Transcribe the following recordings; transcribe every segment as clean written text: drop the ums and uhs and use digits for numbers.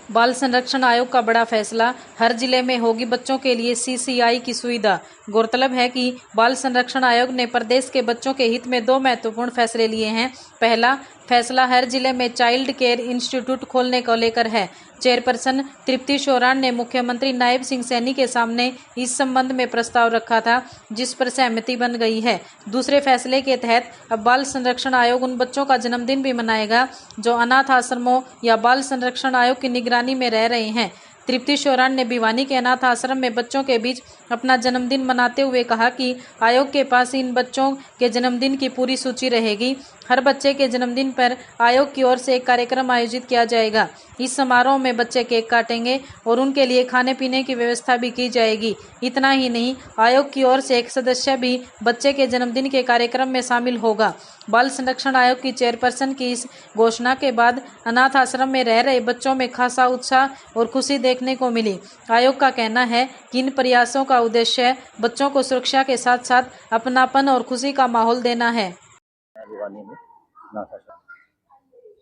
बाल संरक्षण आयोग का बड़ा फैसला, हर जिले में होगी बच्चों के लिए सीसीआई की सुविधा। गौरतलब है कि बाल संरक्षण आयोग ने प्रदेश के बच्चों के हित में दो महत्वपूर्ण फैसले लिए हैं। पहला फैसला हर जिले में चाइल्ड केयर इंस्टीट्यूट खोलने को लेकर है। चेयरपर्सन तृप्ति शोराण ने मुख्यमंत्री नायब सिंह सैनी के सामने इस संबंध में प्रस्ताव रखा था, जिस पर सहमति बन गई है। दूसरे फैसले के तहत अब बाल संरक्षण आयोग उन बच्चों का जन्मदिन भी मनाएगा जो अनाथ आश्रमों या बाल संरक्षण आयोग की निगरानी में रह रहे हैं। तृप्ति शोराण ने भिवानी के अनाथ आश्रम में बच्चों के बीच अपना जन्मदिन मनाते हुए कहा कि आयोग के पास इन बच्चों के जन्मदिन की पूरी सूची रहेगी। हर बच्चे के जन्मदिन पर आयोग की ओर से एक कार्यक्रम आयोजित किया जाएगा। इस समारोह में बच्चे केक काटेंगे और उनके लिए खाने पीने की व्यवस्था भी की जाएगी। इतना ही नहीं, आयोग की ओर से एक सदस्य भी बच्चे के जन्मदिन के कार्यक्रम में शामिल होगा। बाल संरक्षण आयोग की चेयरपर्सन की इस घोषणा के बाद अनाथ आश्रम में रह रहे बच्चों में खासा उत्साह और खुशी देखने को मिली। आयोग का कहना है कि इन प्रयासों का उद्देश्य बच्चों को सुरक्षा के साथ साथ अपनापन और खुशी का माहौल देना है।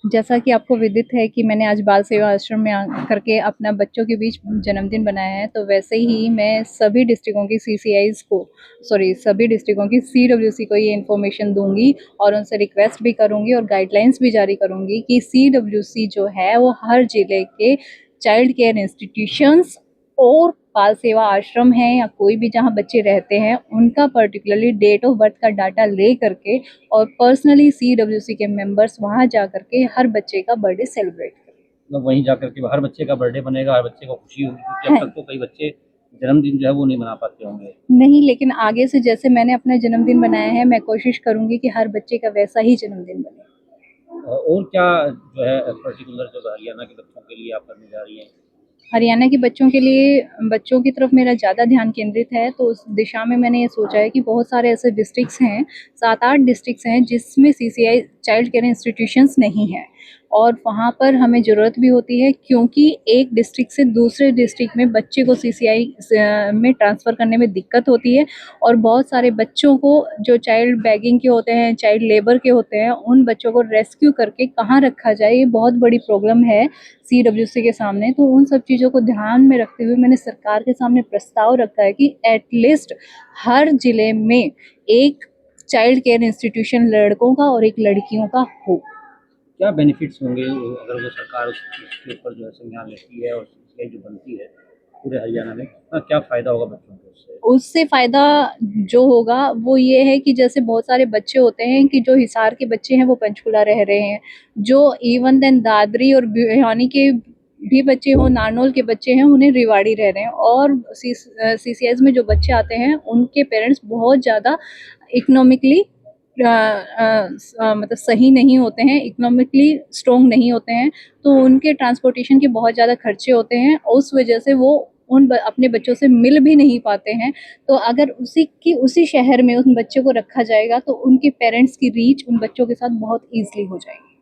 जैसा कि आपको विदित है कि मैंने आज बाल सेवा आश्रम में आकर के अपना बच्चों के बीच जन्मदिन बनाया है, तो वैसे ही मैं सभी डिस्ट्रिक्टों की सभी डिस्ट्रिक्टों की सीडब्ल्यूसी को ये इन्फॉर्मेशन दूंगी और उनसे रिक्वेस्ट भी करूंगी और गाइडलाइंस भी जारी करूंगी कि सीडब्ल्यूसी जो है वो हर जिले के चाइल्ड केयर इंस्टीट्यूशंस और बाल सेवा आश्रम है या कोई भी जहाँ बच्चे रहते हैं उनका पर्टिकुलरली डेट ऑफ बर्थ का डाटा ले करके और पर्सनली सीडब्ल्यूसी के मेंबर्स वहाँ जा करके हर बच्चे का बर्थडे सेलिब्रेट करें। मतलब वहीं जाकर के हर बच्चे का बर्थडे बनेगा, हर बच्चे को खुशी होगी, क्योंकि अब तक तो कई बच्चे जन्मदिन जो है वो नहीं मना पाते होंगे। नहीं, लेकिन आगे से जैसे मैंने अपना जन्मदिन बनाया है, मैं कोशिश करूंगी कि हर बच्चे का वैसा ही जन्मदिन बने। और क्या जो है पर्टिकुलर जो हरियाणा के बच्चों के लिए आप करने जा रही हैं? हरियाणा के बच्चों के लिए बच्चों की तरफ मेरा ज़्यादा ध्यान केंद्रित है, तो उस दिशा में मैंने ये सोचा है कि बहुत सारे ऐसे डिस्ट्रिक्ट्स हैं, 7-8 डिस्ट्रिक्ट्स हैं जिसमें सीसीआई चाइल्ड केयर इंस्टीट्यूशंस नहीं है और वहाँ पर हमें ज़रूरत भी होती है, क्योंकि एक डिस्ट्रिक्ट से दूसरे डिस्ट्रिक्ट में बच्चे को सीसीआई में ट्रांसफ़र करने में दिक्कत होती है और बहुत सारे बच्चों को जो चाइल्ड बैगिंग के होते हैं, चाइल्ड लेबर के होते हैं, उन बच्चों को रेस्क्यू करके कहाँ रखा जाए, ये बहुत बड़ी प्रॉब्लम है सीडब्ल्यूसी के सामने। तो उन सब चीज़ों को ध्यान में रखते हुए मैंने सरकार के सामने प्रस्ताव रखा है कि एटलीस्ट हर जिले में एक चाइल्ड केयर इंस्टीट्यूशन लड़कों का और एक लड़कियों का हो। क्या बेनिफिट्स होंगे अगर वो सरकार उसके ऊपर जो है संज्ञान लेती है और सीसीआई जो बनती है पूरे हरियाणा में, क्या फ़ायदा होगा बच्चों को उससे? उससे फ़ायदा जो होगा वो ये है कि जैसे बहुत सारे बच्चे होते हैं कि जो हिसार के बच्चे हैं वो पंचकुला रह रहे हैं, जो इवन देन दादरी और भिवानी के भी बच्चे हो, नारनौल के बच्चे हैं, उन्हें रेवाड़ी रह रहे हैं और सीसीआईज में जो बच्चे आते हैं उनके पेरेंट्स बहुत ज़्यादा इकोनॉमिकली मतलब सही नहीं होते हैं, इकोनॉमिकली स्ट्रॉन्ग नहीं होते हैं, तो उनके ट्रांसपोर्टेशन के बहुत ज़्यादा खर्चे होते हैं और उस वजह से वो अपने बच्चों से मिल भी नहीं पाते हैं। तो अगर उसी शहर में उन बच्चों को रखा जाएगा तो उनके पेरेंट्स की रीच उन बच्चों के साथ बहुत ईजिली हो जाएगी।